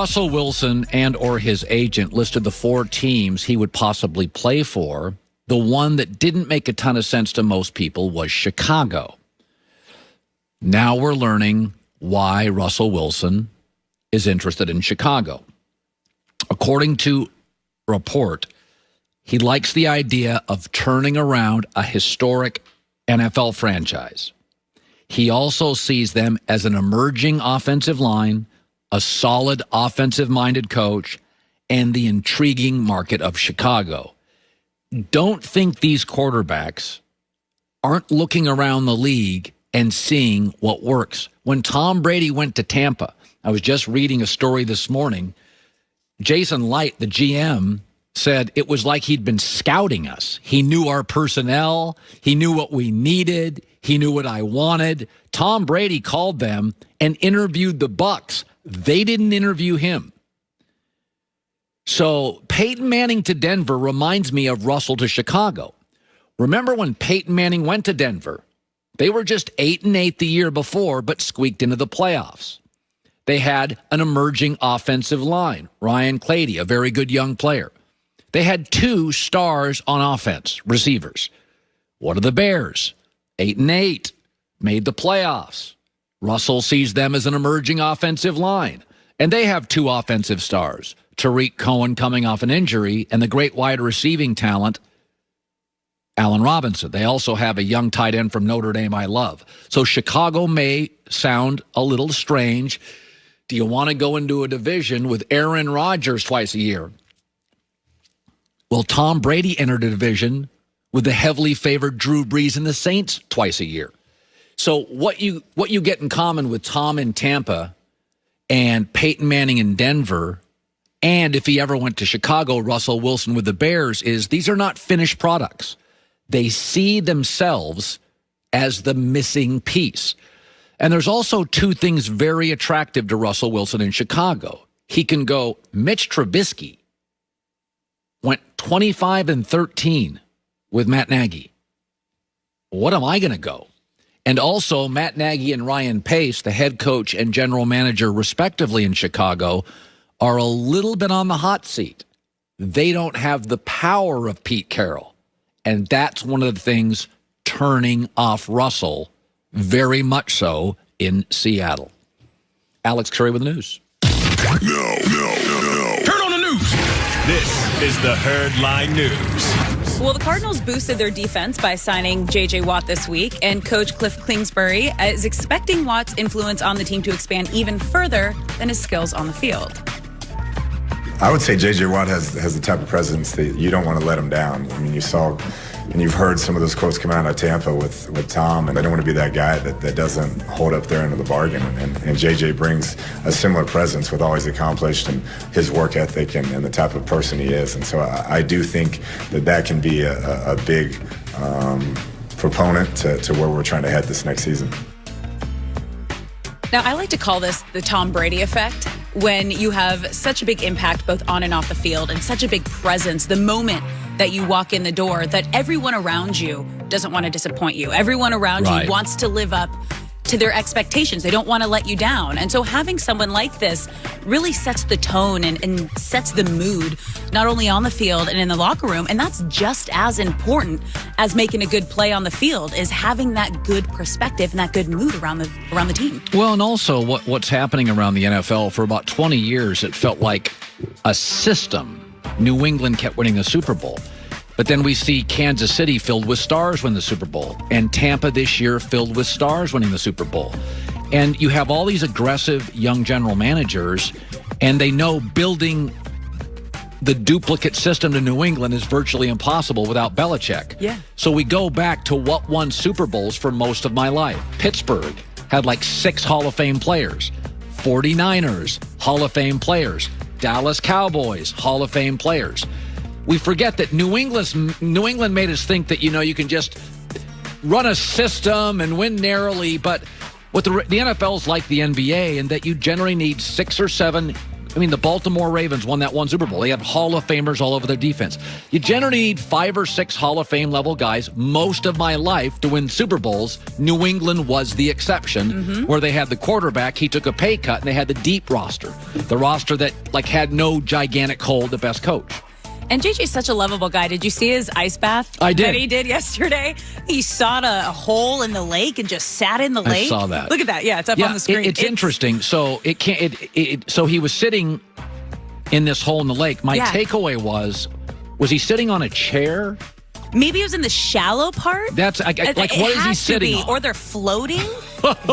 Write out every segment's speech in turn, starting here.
Russell Wilson and or his agent listed the 4 teams he would possibly play for. The one that didn't make a ton of sense to most people was Chicago. Now we're learning why Russell Wilson is interested in Chicago. According to a report, he likes the idea of turning around a historic NFL franchise. He also sees them as an emerging offensive line, a solid offensive-minded coach, and the intriguing market of Chicago. Don't think these quarterbacks aren't looking around the league and seeing what works. When Tom Brady went to Tampa, I was just reading a story this morning. Jason Light, the GM, said it was like he'd been scouting us. He knew our personnel. He knew what we needed. He knew what I wanted. Tom Brady called them and interviewed the Bucs. They didn't interview him. So Peyton Manning to Denver reminds me of Russell to Chicago. Remember when Peyton Manning went to Denver? They were just 8-8 the year before, but squeaked into the playoffs. They had an emerging offensive line, Ryan Clady, a very good young player. They had 2 stars on offense, receivers. What are the Bears? 8-8, made the playoffs. Russell sees them as an emerging offensive line. And they have 2 offensive stars, Tariq Cohen coming off an injury, and the great wide receiving talent, Allen Robinson. They also have a young tight end from Notre Dame I love. So Chicago may sound a little strange. Do you want to go into a division with Aaron Rodgers twice a year? Well, Tom Brady entered a division with the heavily favored Drew Brees and the Saints twice a year. So what you get in common with Tom in Tampa and Peyton Manning in Denver, and if he ever went to Chicago, Russell Wilson with the Bears, is these are not finished products. They see themselves as the missing piece. And there's also 2 things very attractive to Russell Wilson in Chicago. He can go, Mitch Trubisky went 25-13 with Matt Nagy. What am I going to go? And also, Matt Nagy and Ryan Pace, the head coach and general manager, respectively, in Chicago, are a little bit on the hot seat. They don't have the power of Pete Carroll. And that's one of the things turning off Russell, very much so, in Seattle. Alex Curry with the news. No. Turn on the news. This is the Herdline News. Well, the Cardinals boosted their defense by signing J.J. Watt this week, and Coach Cliff Kingsbury is expecting Watt's influence on the team to expand even further than his skills on the field. I would say J.J. Watt has the type of presence that you don't want to let him down. I mean, you saw, and you've heard some of those quotes come out of Tampa with Tom, and I don't want to be that guy that doesn't hold up their end of the bargain. And J.J. brings a similar presence with all he's accomplished and his work ethic and the type of person he is. And so I do think that can be a big proponent to where we're trying to head this next season. Now, I like to call this the Tom Brady effect, when you have such a big impact both on and off the field and such a big presence the moment that you walk in the door that everyone around you doesn't want to disappoint you. Everyone around you wants to live up to their expectations. They don't want to let you down. And so having someone like this really sets the tone and sets the mood, not only on the field and in the locker room. And that's just as important as making a good play on the field, is having that good perspective and that good mood around the team. Well, and also what's happening around the NFL for about 20 years, it felt like a system. New England kept winning the Super Bowl. But then we see Kansas City filled with stars win the Super Bowl, and Tampa this year filled with stars winning the Super Bowl. And you have all these aggressive young general managers, and they know building the duplicate system to New England is virtually impossible without Belichick. Yeah. So we go back to what won Super Bowls for most of my life. Pittsburgh had like 6 Hall of Fame players. 49ers, Hall of Fame players. Dallas Cowboys, Hall of Fame players. We forget that New England made us think that, you can just run a system and win narrowly, but what the NFL's like the NBA, and that you generally need 6 or 7 the Baltimore Ravens won that one Super Bowl. They have Hall of Famers all over their defense. You generally need 5 or 6 Hall of Fame level guys most of my life to win Super Bowls. New England was the exception, where they had the quarterback. He took a pay cut, and they had the deep roster. The roster that had no gigantic hole, the best coach. And JJ's such a lovable guy. Did you see his ice bath? I did. That he did yesterday? He sawed a hole in the lake and just sat in the lake. I saw that. Look at that. Yeah, it's up on the screen. It's interesting. So so he was sitting in this hole in the lake. My takeaway was he sitting on a chair? Maybe he was in the shallow part. That's what is he sitting on? Or they're floating.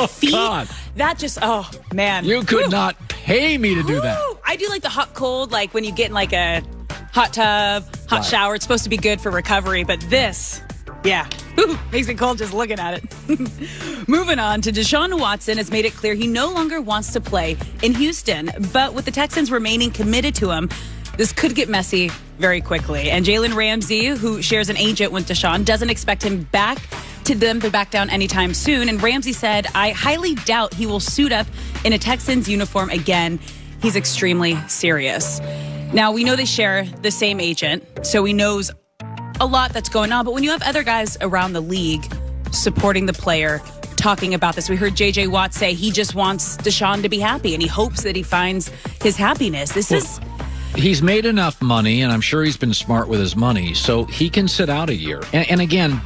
Feet. God. That just, oh, man. You could not pay me to do that. I do like the hot cold, like when you get in like a hot tub, hot shower. It's supposed to be good for recovery, but this, makes me cold just looking at it. Moving on to Deshaun Watson has made it clear he no longer wants to play in Houston, but with the Texans remaining committed to him, this could get messy very quickly. And Jalen Ramsey, who shares an agent with Deshaun, doesn't expect him back down anytime soon. And Ramsey said, I highly doubt he will suit up in a Texans uniform again. He's extremely serious. Now, we know they share the same agent, so he knows a lot that's going on. But when you have other guys around the league supporting the player, talking about this, we heard J.J. Watt say he just wants Deshaun to be happy, and he hopes that he finds his happiness. He's made enough money, and I'm sure he's been smart with his money, so he can sit out a year. And again,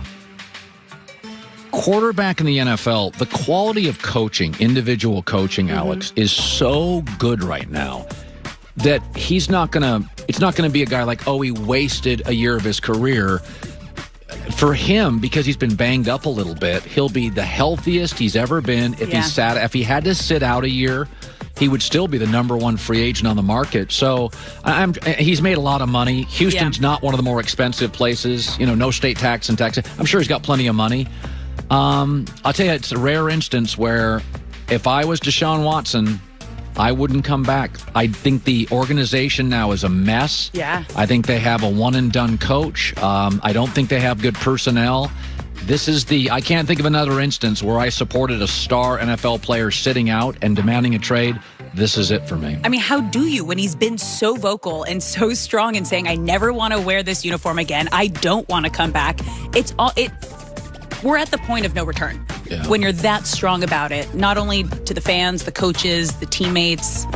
quarterback in the NFL, the quality of coaching, individual coaching, Alex, is so good right now that it's not going to be a guy like, he wasted a year of his career. For him, because he's been banged up a little bit, he'll be the healthiest he's ever been. If he had to sit out a year, he would still be the number 1 free agent on the market. So he's made a lot of money. Houston's not one of the more expensive places. No state tax in Texas. I'm sure he's got plenty of money. I'll tell you, it's a rare instance where if I was Deshaun Watson, I wouldn't come back. I think the organization now is a mess. Yeah. I think they have a one-and-done coach. I don't think they have good personnel. I can't think of another instance where I supported a star NFL player sitting out and demanding a trade. This is it for me. I mean, how do you, when he's been so vocal and so strong and saying, I never want to wear this uniform again. I don't want to come back. We're at the point of no return. Yeah. When you're that strong about it, not only to the fans, the coaches, the teammates,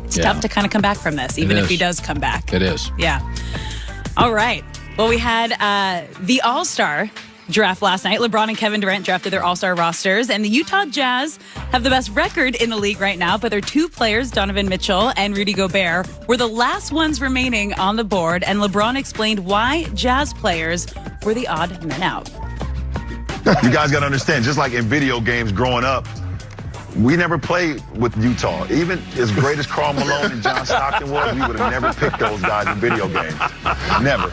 it's tough to kind of come back from this, even if he does come back. It is. Yeah. All right. Well, we had the All-Star draft last night. LeBron and Kevin Durant drafted their All-Star rosters, and the Utah Jazz have the best record in the league right now, but their 2 players, Donovan Mitchell and Rudy Gobert, were the last ones remaining on the board, and LeBron explained why Jazz players were the odd men out. You guys got to understand, just like in video games growing up, we never played with Utah. Even as great as Karl Malone and John Stockton was, we would have never picked those guys in video games. Never.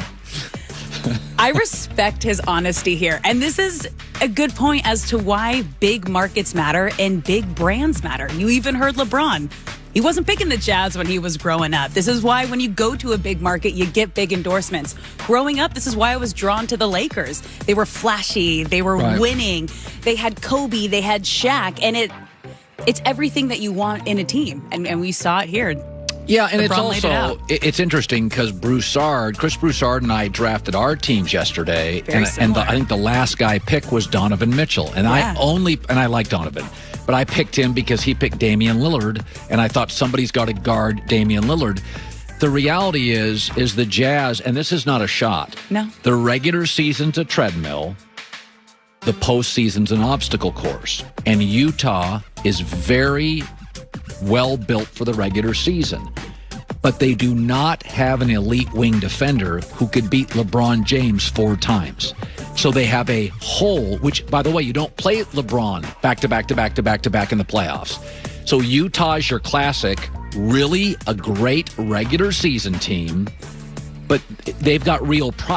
I respect his honesty here. And this is a good point as to why big markets matter and big brands matter. You even heard LeBron. He wasn't picking the Jazz when he was growing up. This is why when you go to a big market, you get big endorsements. Growing up, this is why I was drawn to the Lakers. They were flashy. They were winning. They had Kobe. They had Shaq. And it's everything that you want in a team. And we saw it here. Yeah, and it's interesting because Chris Broussard and I drafted our teams yesterday. And I think the last guy picked was Donovan Mitchell. And I like Donovan. But I picked him because he picked Damian Lillard, and I thought somebody's got to guard Damian Lillard. The reality is the Jazz, and this is not a shot. No. The regular season's a treadmill. The postseason's an obstacle course. And Utah is very well built for the regular season. But they do not have an elite wing defender who could beat LeBron James 4 times. So they have a hole, which, by the way, you don't play LeBron back-to-back in the playoffs. So Utah is your classic, really a great regular season team, but they've got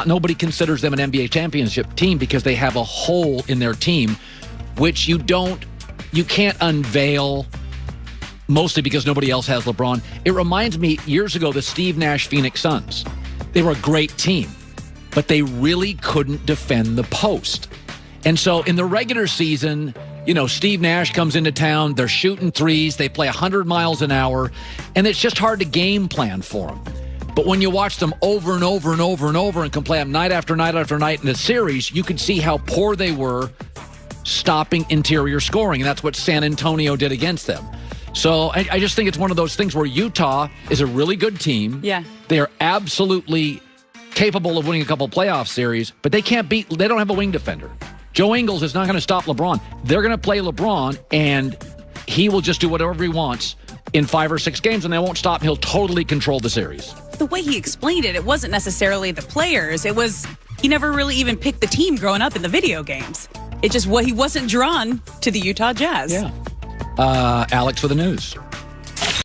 nobody considers them an NBA championship team because they have a hole in their team, which you can't unveil, mostly because nobody else has LeBron. It reminds me, years ago, the Steve Nash Phoenix Suns. They were a great team, but they really couldn't defend the post. And so in the regular season, Steve Nash comes into town. They're shooting threes. They play 100 miles an hour, and it's just hard to game plan for them. But when you watch them over and over and over and over and can play them night after night after night in a series, you could see how poor they were stopping interior scoring, and that's what San Antonio did against them. So I just think it's one of those things where Utah is a really good team. Yeah. They are absolutely capable of winning a couple playoff series, but they don't have a wing defender. Joe Ingles is not going to stop LeBron. They're going to play LeBron, and he will just do whatever he wants in 5 or 6 games, and they won't stop him. He'll totally control the series. The way he explained it wasn't necessarily the players. It was he never really even picked the team growing up in the video games. It just he wasn't drawn to the Utah Jazz. Yeah. Alex for the news.